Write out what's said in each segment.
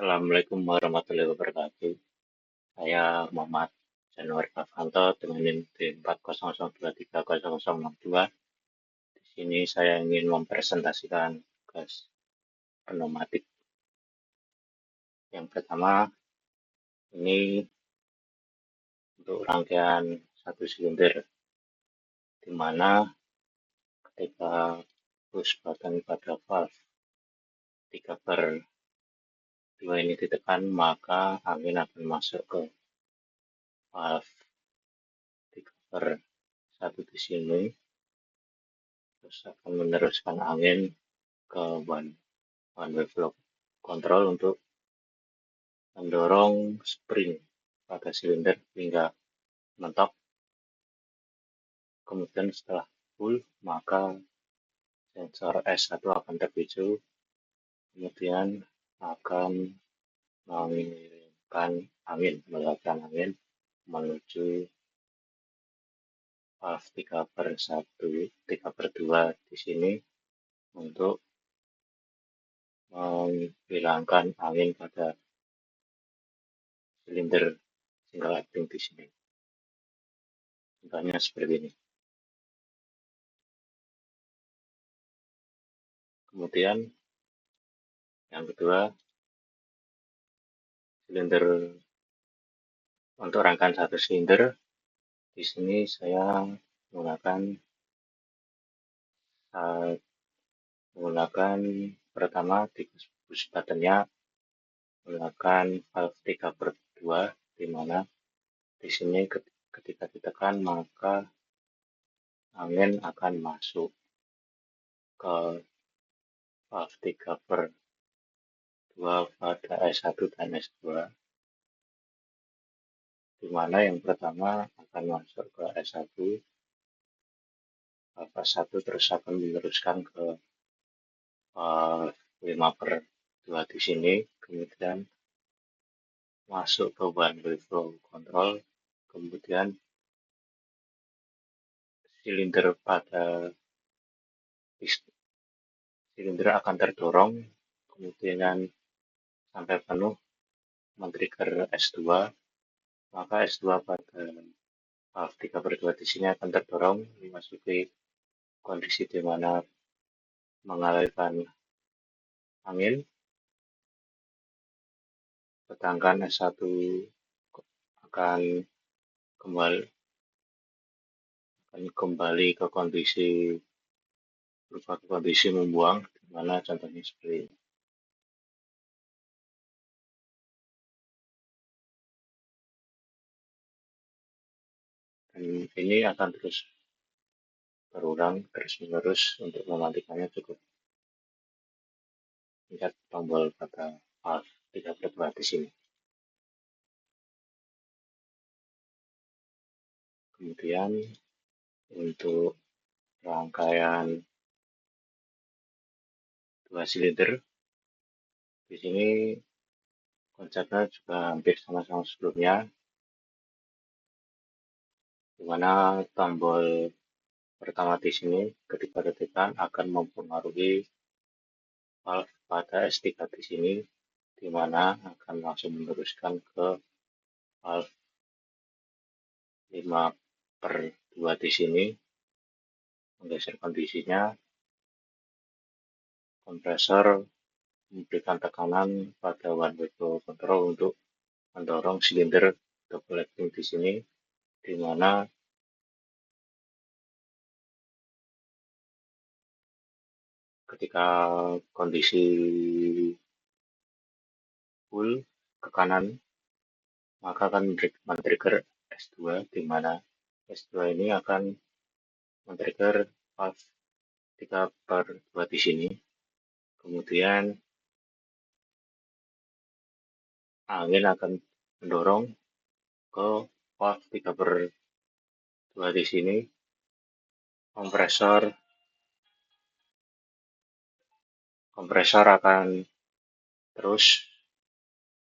Assalamualaikum warahmatullahi wabarakatuh. Saya Muhammad Januar Pavanto dengan NIM D40023062. Di sini saya ingin mempresentasikan gas pneumatik. Yang pertama, ini untuk rangkaian satu silinder, di mana ketika push button pada valve 3/2 ini ditekan, maka angin akan masuk ke valve 3/1 di sini, terus akan meneruskan angin ke one way flow control untuk mendorong spring pada silinder hingga mentok. Kemudian setelah full, maka sensor S1 akan terpicu, kemudian akan mengirimkan mengalirkan angin menuju valve 3/2 di sini untuk menghilangkan angin pada silinder single acting di sini. Contohnya seperti ini. Kemudian yang kedua, silinder untuk rangkaian satu silinder. Di sini saya menggunakan pertama di push buttonnya menggunakan valve 3/2, di mana di sini ketika ditekan maka angin akan masuk ke valve 3/2 pada S1 dan S2, di mana yang pertama akan masuk ke S1, valve S1 terus akan meneruskan ke valve 5/2 di sini, kemudian masuk ke one way flow control, kemudian silinder akan terdorong, kemudian sampai penuh men-trigger S2, maka S2 pada valve 3/2 di sini akan terdorong memasuki kondisi di mana mengalirkan angin, sedangkan S1 akan kembali ke kondisi membuang, di mana contohnya seperti ini. Dan ini akan terus berulang terus-menerus. Untuk mematikannya cukup pencet tombol pada valve 3/2 di sini. Kemudian untuk rangkaian 2 silinder, di sini konsepnya juga hampir sama-sama sebelumnya, di mana tombol pertama di sini ketika ditekan akan mempengaruhi valve pada S3 di sini, di mana akan langsung meneruskan ke valve 5/2 di sini, menggeser kondisinya. Kompresor memberikan tekanan pada one way flow control untuk mendorong silinder double acting di sini, di mana ketika kondisi full ke kanan, maka akan men-trigger S2, di mana S2 ini akan men-trigger valve 3/2 di sini. Kemudian angin akan mendorong ke valve 3/2 di sini. Kompresor akan terus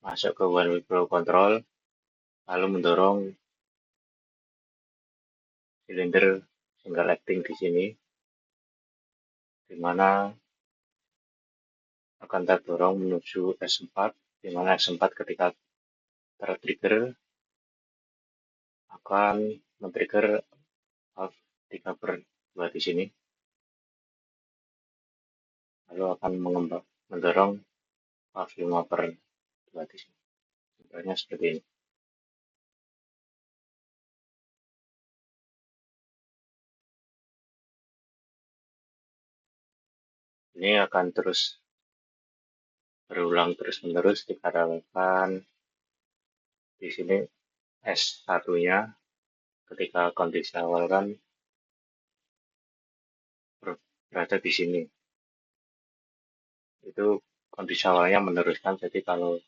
masuk ke one way flow control, lalu mendorong silinder single acting di sini, di mana akan terdorong menuju S4, di mana S4 ketika tertrigger akan men-trigger valve 3 per 2 di sini, lalu akan mendorong valve 5 per 2 di sini. Contohnya seperti ini. Ini akan terus berulang terus-menerus dikarenakan di sini S1-nya ketika kondisi awal kan berada di sini. Itu kondisi awalnya meneruskan, jadi kalau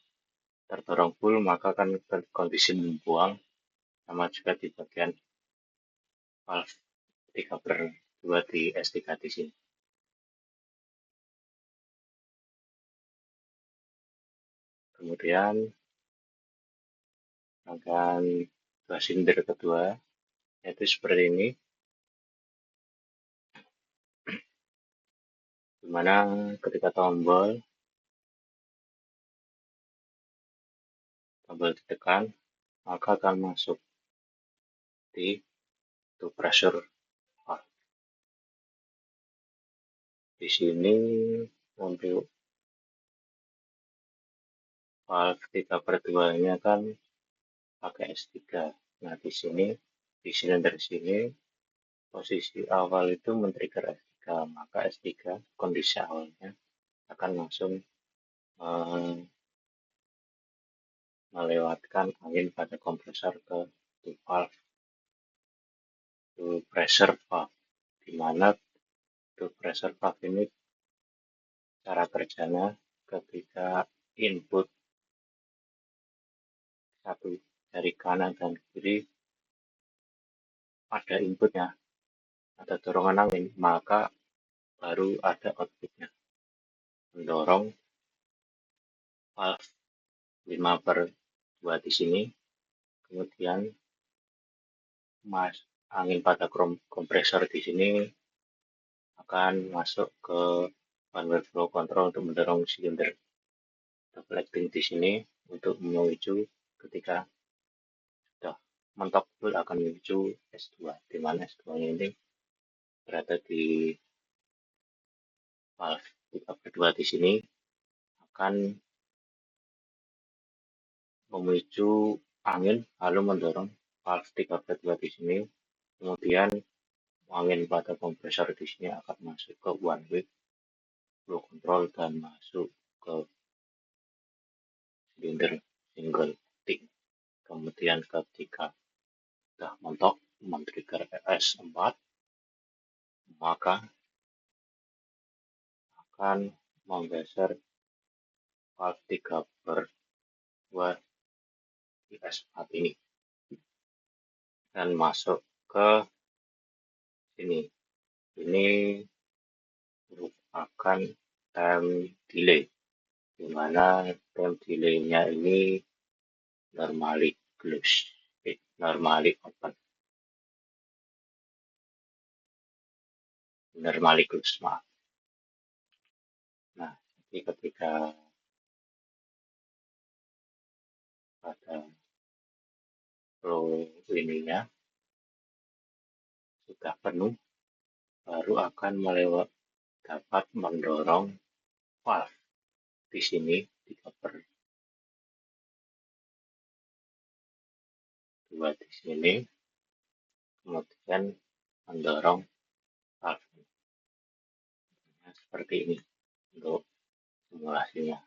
terdorong full maka kan kondisi membuang, sama juga di bagian valve 3 per 2 di S3 di sini. Kemudian rangkaian dua silinder kedua yaitu seperti ini, dimana ketika tombol ditekan maka akan masuk di pressure valve. Di sini untuk valve 3 per 2 nya kan pakai S3. Nah, di sini di silinder sini posisi awal itu men-trigger S3, maka S3 kondisi awalnya akan langsung melewatkan angin pada kompresor ke valve to pressure valve, di mana to pressure valve ini cara kerjanya ketika input satu dari kanan dan kiri ada inputnya, ada dorongan angin, maka baru ada outputnya, mendorong valve 5 per 2 di sini, kemudian angin pada kompresor di sini akan masuk ke one-way flow control untuk mendorong silinder double acting di sini untuk menuju ketika sudah mentok full akan menuju S2, di mana S2 ini berada di valve 3 per 2 di sini, akan memicu angin lalu mendorong valve 3 per 2 di sini, kemudian angin pada kompresor di sini akan masuk ke one way flow control dan masuk ke silinder single acting. Kemudian ketika sudah mentok men-trigger S4, maka akan menggeser valve 3 per 2 di S4 ini dan masuk ke sini. Ini merupakan time delay, di mana time delay-nya ini normally open, normally close, maaf. Nah, jadi ketika pada flow ininya sudah penuh, baru akan dapat mendorong valve di sini 3 per 2 di sini, kemudian mendorong valve. Nah, seperti ini untuk simulasinya.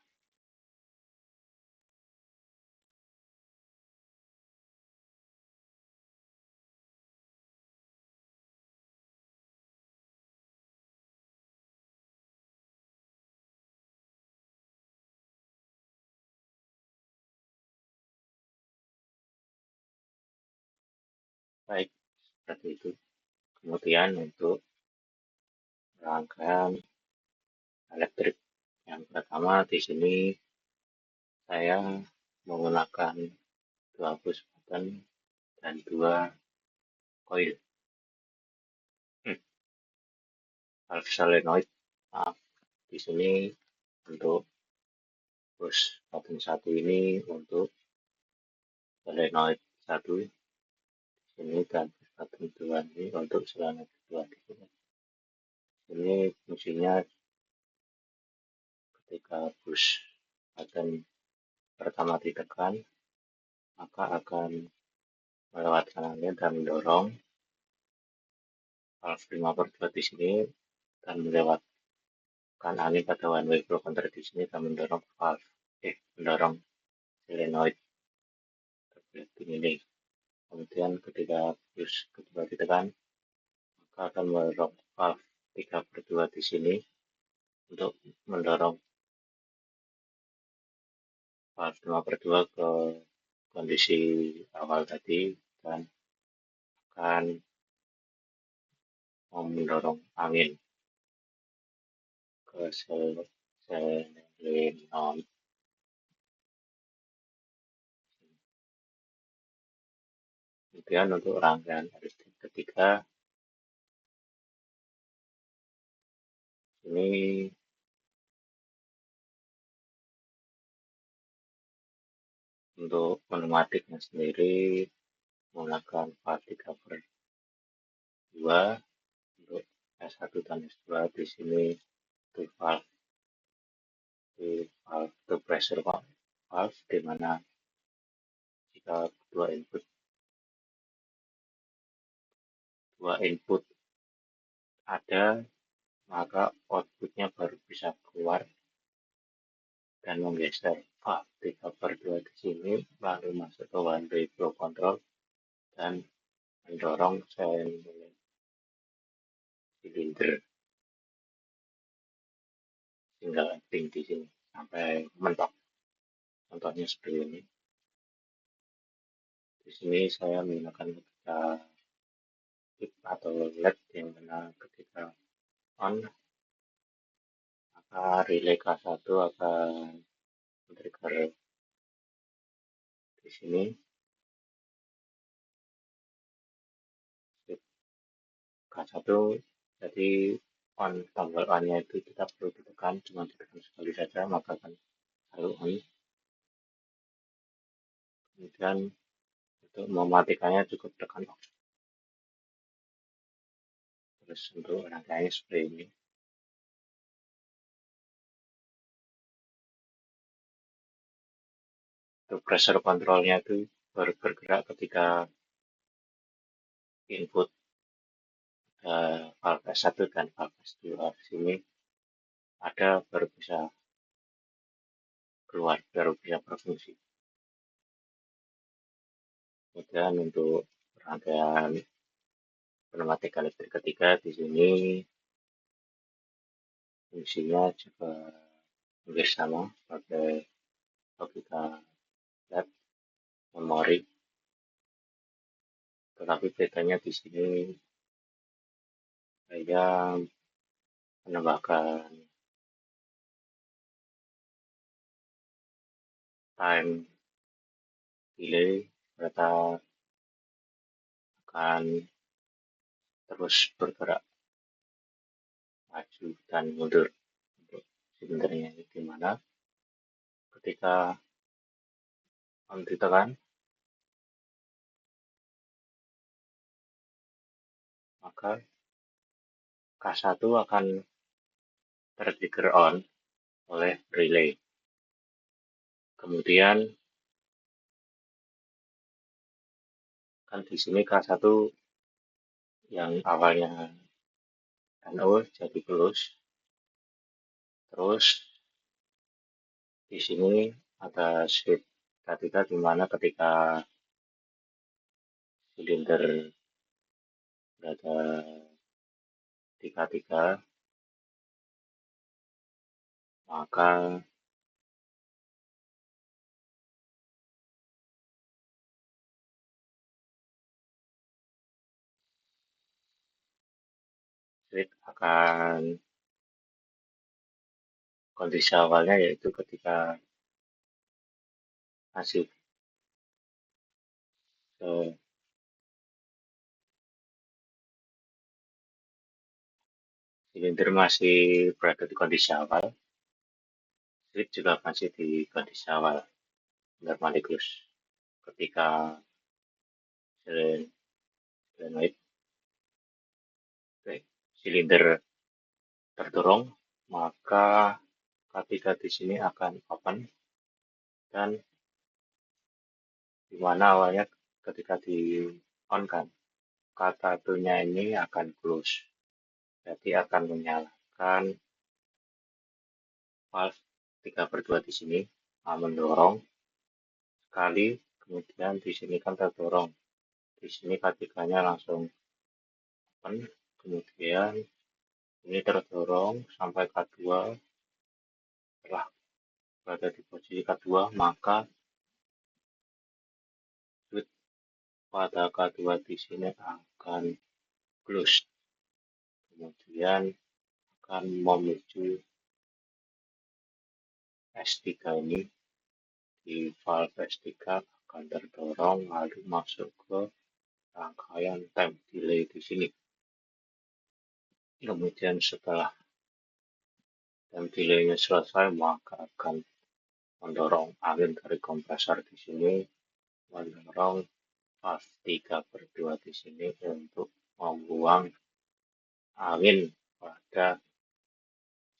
Baik, seperti itu. Kemudian untuk rangkaian elektrik yang pertama di sini saya menggunakan 2 push button dan 2 coil valve solenoid. Maaf, di sini untuk Terus button satu ini untuk solenoid satu ini, dan button dua ini untuk solenoid dua di sini. Ini fungsinya ketika push button pertama ditekan, maka akan melewatkan angin dan mendorong valve 5/2 di sini, dan melewatkan angin pada one way flow control di sini, dan mendorong mendorong solenoid terbelah ini. Kemudian ketika push kedua ditekan, maka akan mendorong valve 3/2 di sini untuk mendorong valve 5/2 ke kondisi awal tadi, dan akan mendorong angin ke solenoid. Kemudian untuk rangkaian listrik ketiga ini untuk pneumatiknya sendiri menggunakan valve 3/2 untuk S1 dan S2. Di sini itu valve itu pressure valve, di mana jika dua input ada, maka outputnya baru bisa keluar dan menggeser valve 3/2 di sini, lalu masuk ke one way flow control dan mendorong silinder single acting di sini sampai mentok. Contohnya seperti ini. Di sini saya menggunakan ketika tip atau LED yang mana ketika on, maka relay K1 akan trigger di sini. K1 jadi on, tombol on-nya itu tidak perlu ditekan, cuma ditekan sekali saja maka akan selalu on. Kemudian untuk mematikannya cukup tekan off. Terus untuk rangkaiannya seperti ini. Untuk pressure controlnya itu baru bergerak ketika input valve S1 dan valve S2 di sini ada, baru bisa keluar, baru bisa berfungsi. Kemudian untuk rangkaian pneumatik elektrik ketiga di sini fungsinya juga hampir sama sebagai logika LED memori, tetapi bedanya di sini saya menambahkan time delay serta akan terus bergerak maju dan mundur untuk silindernya, di mana ketika on ditekan, maka K1 akan tertrigger on oleh relay. Kemudian kan di sini K1 yang awalnya NO jadi plus. Terus di sini ada switch K3, di mana ketika silinder berada di K3, maka switch akan kondisi awalnya, yaitu ketika masih silinder masih berada di kondisi awal, Switch juga masih di kondisi awal, normally close. Ketika solenoid silinder terdorong, maka ketiga di sini akan open, dan dimana awalnya ketika di on kan, K1-nya ini akan close, jadi akan menyalakan valve 3/2 di sini, mendorong sekali, kemudian di sini kan terdorong, di sini ketiganya langsung open, kemudian ini terdorong sampai K2. Setelah berada di posisi K2, maka switch pada K2 di sini akan close, kemudian akan menuju S3 ini. Di valve S3 akan terdorong lalu masuk ke rangkaian time delay di sini. Kemudian setelah time delay-nya selesai, maka akan mendorong angin dari kompresor di sini, mendorong valve 3/2 di sini untuk membuang angin pada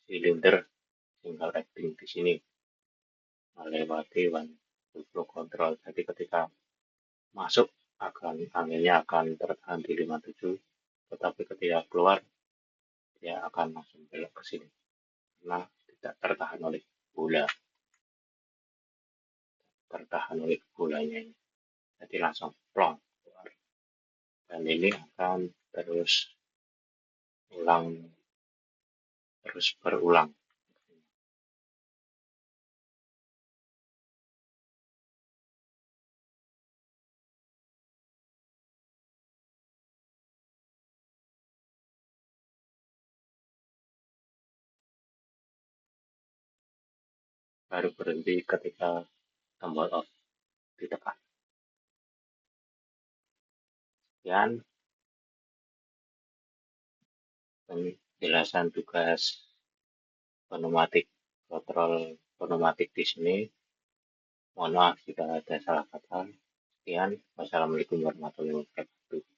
silinder single acting di sini melewati one flow control. Jadi ketika masuk anginnya akan tertahan di 57, tetapi ketika keluar dia akan langsung belok ke sini karena tidak tertahan oleh bolanya ini. Jadi langsung plong keluar. Dan ini akan terus berulang. Baru berhenti ketika tombol off ditekan. Sekian penjelasan tugas pneumatik, kontrol pneumatik di sini. Mohon maaf jika ada salah kata. Sekian, wassalamualaikum warahmatullahi wabarakatuh.